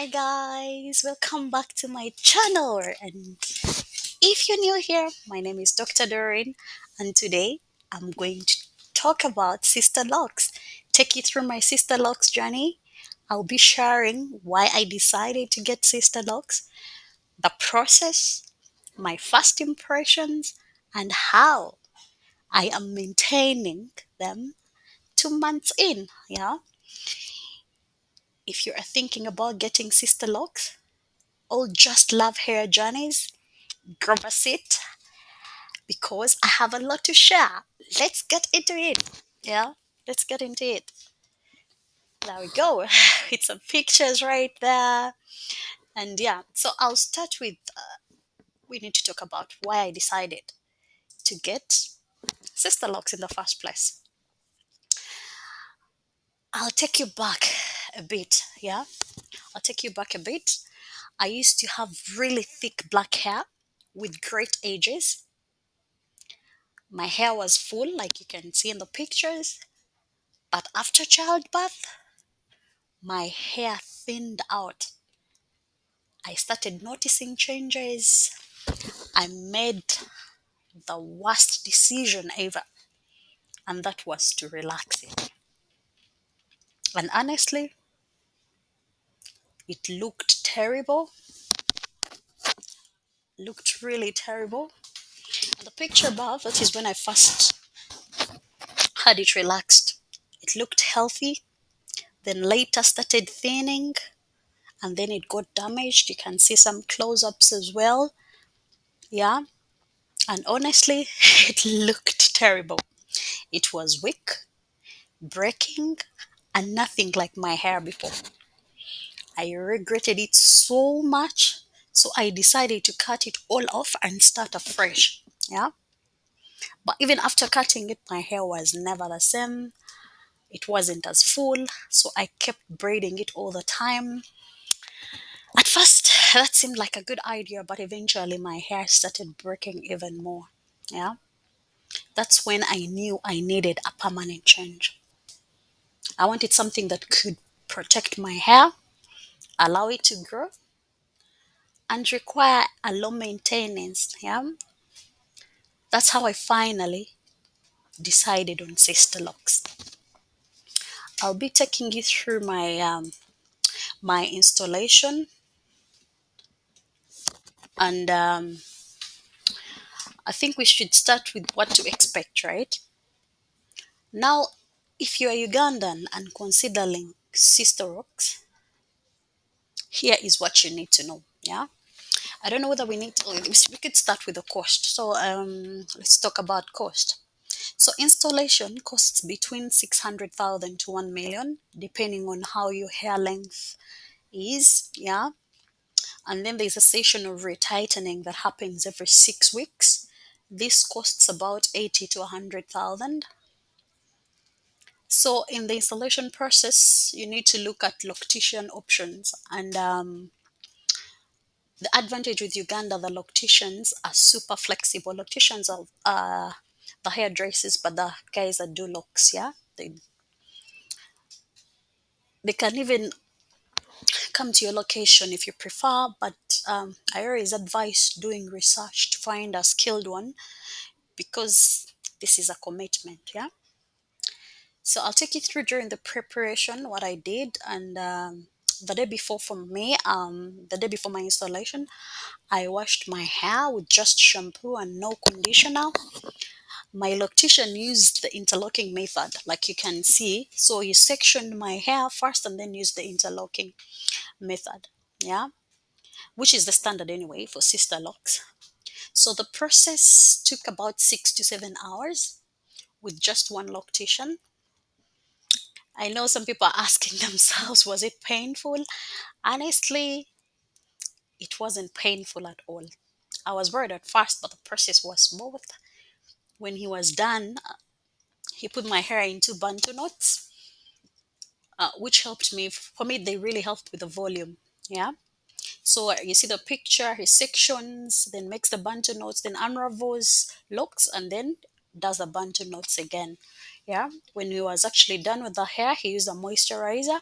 Hi guys, welcome back to my channel. And if you're new here, my name is Dr. Doreen, and today I'm going to talk about Sister Locks. Take you through my Sister Locks journey. I'll be sharing why I decided to get Sister Locks, the process, my first impressions, and how I am maintaining them 2 months in. Yeah, if you are thinking about getting Sister Locks or just love hair journeys, grab a seat because I have a lot to share. Let's get into it. Yeah, let's get into it. There we go. It's some pictures right there. And yeah, so I'll start with we need to talk about why I decided to get Sister Locks in the first place. I'll take you back a bit. Yeah, I'll take you back a bit. I used to have really thick black hair with great edges. My hair was full, like you can see in the pictures. But after childbirth, my hair thinned out. I started noticing changes. I made the worst decision ever, and that was to relax it. And honestly, it looked really terrible. And the picture above, that is when I first had it relaxed. It looked healthy, then later started thinning, and then it got damaged. You can see some close ups as well. Yeah, and honestly, it looked terrible. It was weak, breaking, and nothing like my hair before. I regretted it so much, so I decided to cut it all off and start afresh. Yeah, but even after cutting it, my hair was never the same. It wasn't as full, so I kept braiding it all the time. At first, that seemed like a good idea, but eventually my hair started breaking even more. Yeah, that's when I knew I needed a permanent change. I wanted something that could protect my hair, allow it to grow, and require a low maintenance. Yeah, that's how I finally decided on Sisterlocks. I'll be taking you through my installation, and I think we should start with what to expect, right? Now, if you are Ugandan and considering Sisterlocks, here is what you need to know. Yeah, I don't know whether we could start with the cost. So let's talk about cost. So installation costs between 600,000 to 1 million, depending on how your hair length is. Yeah. And then there's a session of retightening that happens every 6 weeks. This costs about 80 to 100,000. So in the installation process, you need to look at loctician options. And the advantage with Uganda, the locticians are super flexible. Locticians are the hairdressers, but the guys that do locks, yeah, they can even come to your location if you prefer. But I always advise doing research to find a skilled one because this is a commitment. Yeah. So I'll take you through during the preparation what I did and. The day before for me, the day before my installation, I washed my hair with just shampoo and no conditioner. My loctician used the interlocking method, like you can see. So he sectioned my hair first and then used the interlocking method. Yeah, which is the standard anyway for sister locks. So the process took about 6 to 7 hours with just one loctician. I know some people are asking themselves, was it painful? Honestly, it wasn't painful at all. I was worried at first, but the process was smooth. When he was done, he put my hair into bantu knots, which helped me. For me, they really helped with the volume. Yeah. So you see the picture, he sections, then makes the bantu knots, then unravels, locks, and then does the bantu knots again. Yeah. When he was actually done with the hair, he used a moisturizer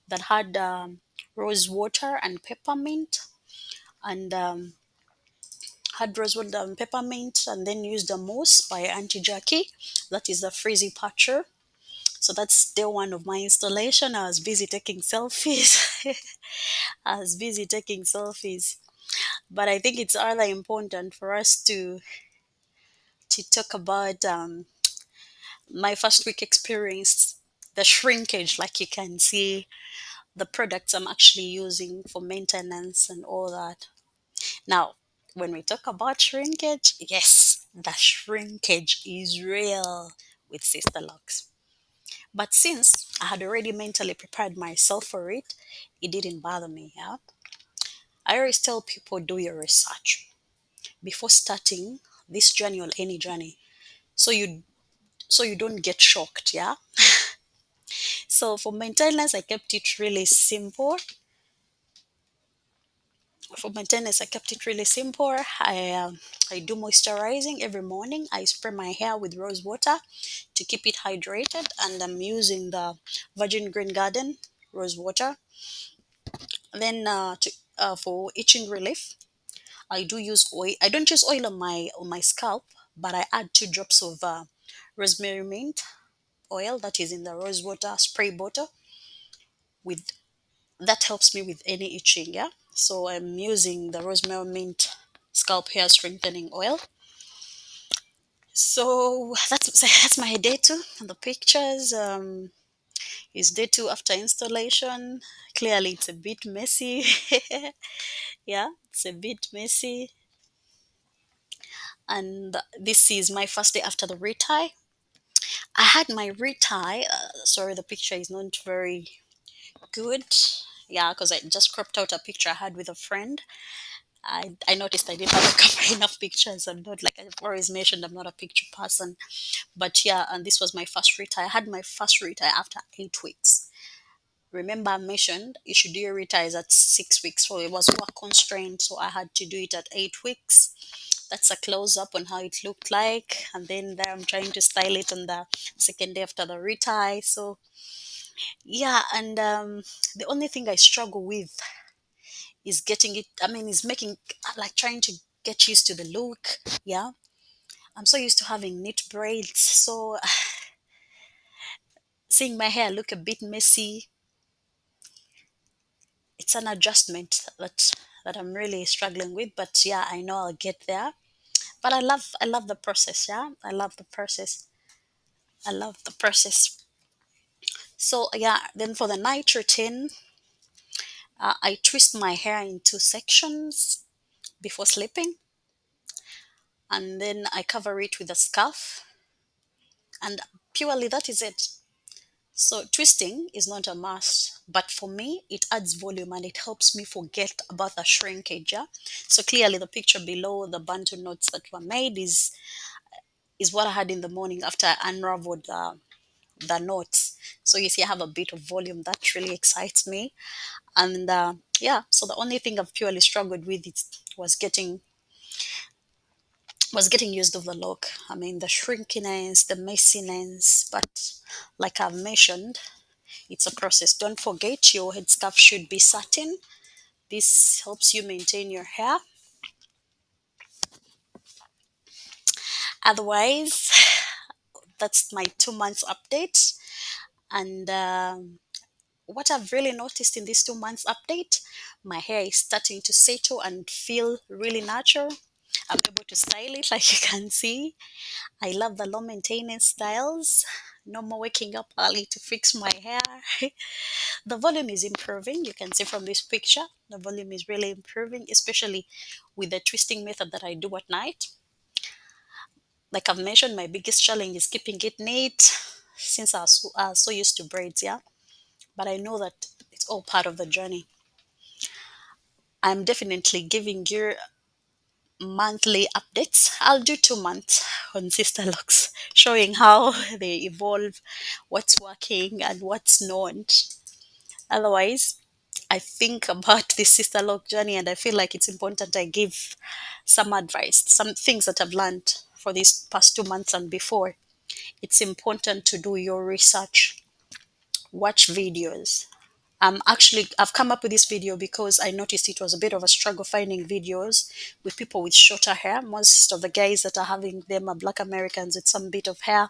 that had rose water and peppermint, and had rosewood and peppermint, and then used the mousse by Auntie Jackie. That is the frizzy patcher. So that's day one of my installation. I was busy taking selfies. I was busy taking selfies. But I think it's rather important for us to talk about my first week experience, the shrinkage, like you can see, the products I'm actually using for maintenance and all that. Now, when we talk about shrinkage, yes, the shrinkage is real with Sisterlocks. But since I had already mentally prepared myself for it, it didn't bother me. Yeah, I always tell people do your research before starting this journey or any journey, so you don't get shocked. Yeah. So for maintenance, I kept it really simple. For maintenance, I kept it really simple. I do moisturizing every morning. I spray my hair with rose water to keep it hydrated, and I'm using the Virgin Green Garden rose water. Then for itching relief, I do use oil. I don't use oil on my scalp, but I add 2 drops of rosemary mint oil that is in the rose water spray bottle. With that helps me with any itching. Yeah, so I'm using the rosemary mint scalp hair strengthening oil. So that's my day two. The pictures is day two after installation. Clearly, it's a bit messy. Yeah, it's a bit messy. And this is my first day after the retie. I had my retie. Sorry, the picture is not very good. Yeah, because I just cropped out a picture I had with a friend. I noticed I didn't have a cover enough pictures. I'm not, like I've always mentioned, I'm not a picture person. But yeah, and this was my first retie. I had my first retie after 8 weeks. Remember, I mentioned you should do your retires at 6 weeks, so it was work constrained, so I had to do it at 8 weeks. That's a close up on how it looked like, and then there I'm trying to style it on the second day after the retire. So yeah, and the only thing I struggle with is getting it. I mean, is making, like, trying to get used to the look. Yeah, I'm so used to having neat braids, so seeing my hair look a bit messy, it's an adjustment that I'm really struggling with. But yeah, I know I'll get there. But I love the process. Yeah, I love the process. I love the process. So yeah, then for the night routine, I twist my hair in 2 sections before sleeping, and then I cover it with a scarf, and purely that is it. So twisting is not a must, but for me, it adds volume and it helps me forget about the shrinkage. Yeah? So clearly, the picture below, the bantu knots that were made, is what I had in the morning after I unraveled the knots. So you see, I have a bit of volume that really excites me, and yeah. So the only thing I've purely struggled with was getting used of the look. I mean, the shrinkiness, the messiness, but like I've mentioned, it's a process. Don't forget your headscarf should be satin. This helps you maintain your hair. Otherwise, that's my 2 months update. And what I've really noticed in this 2 months update, my hair is starting to settle and feel really natural. I'm able to style it like you can see. I love the low maintenance styles. No more waking up early to fix my hair. The volume is improving. You can see from this picture, the volume is really improving, especially with the twisting method that I do at night. Like I've mentioned, my biggest challenge is keeping it neat since I was so used to braids, yeah. But I know that it's all part of the journey. I'm definitely giving you monthly updates. I'll do 2 months on Sister Locks, showing how they evolve, what's working, and what's not. Otherwise, I think about this Sister Lock journey and I feel like it's important I give some advice, some things that I've learned for these past 2 months and before. It's important to do your research, watch videos, I've come up with this video because I noticed it was a bit of a struggle finding videos with people with shorter hair. Most of the guys that are having them are black Americans with some bit of hair,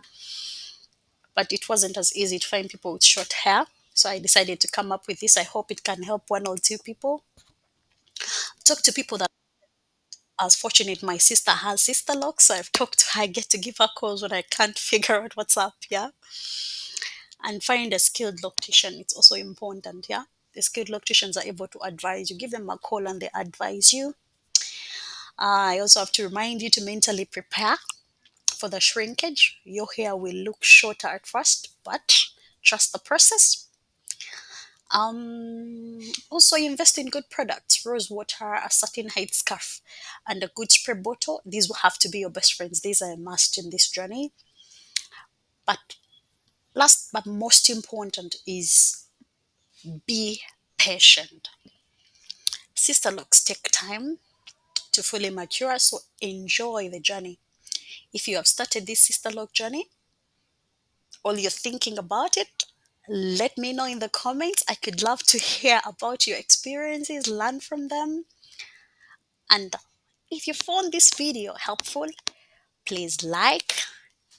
but it wasn't as easy to find people with short hair. So I decided to come up with this. I hope it can help one or two people. Talk to people that I was fortunate my sister has Sisterlocks, so I've talked to her. I get to give her calls when I can't figure out what's up, yeah. And find a skilled loctician. It's also important, yeah. The skilled locticians are able to advise you. Give them a call and they advise you. I also have to remind you to mentally prepare for the shrinkage. Your hair will look shorter at first, but trust the process. Also invest in good products, rose water, a certain height scarf, and a good spray bottle. These will have to be your best friends. These are a must in this journey. But last but most important is be patient. Sister looks take time to fully mature, so enjoy the journey. If you have started this sister lock journey or you're thinking about it, let me know in the comments. I could love to hear about your experiences, learn from them. And if you found this video helpful, please like,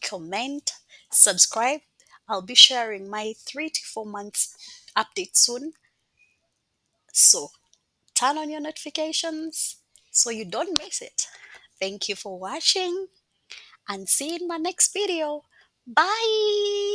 comment, subscribe. I'll be sharing my 3 to 4 months update soon. So turn on your notifications so you don't miss it. Thank you for watching and see you in my next video. Bye.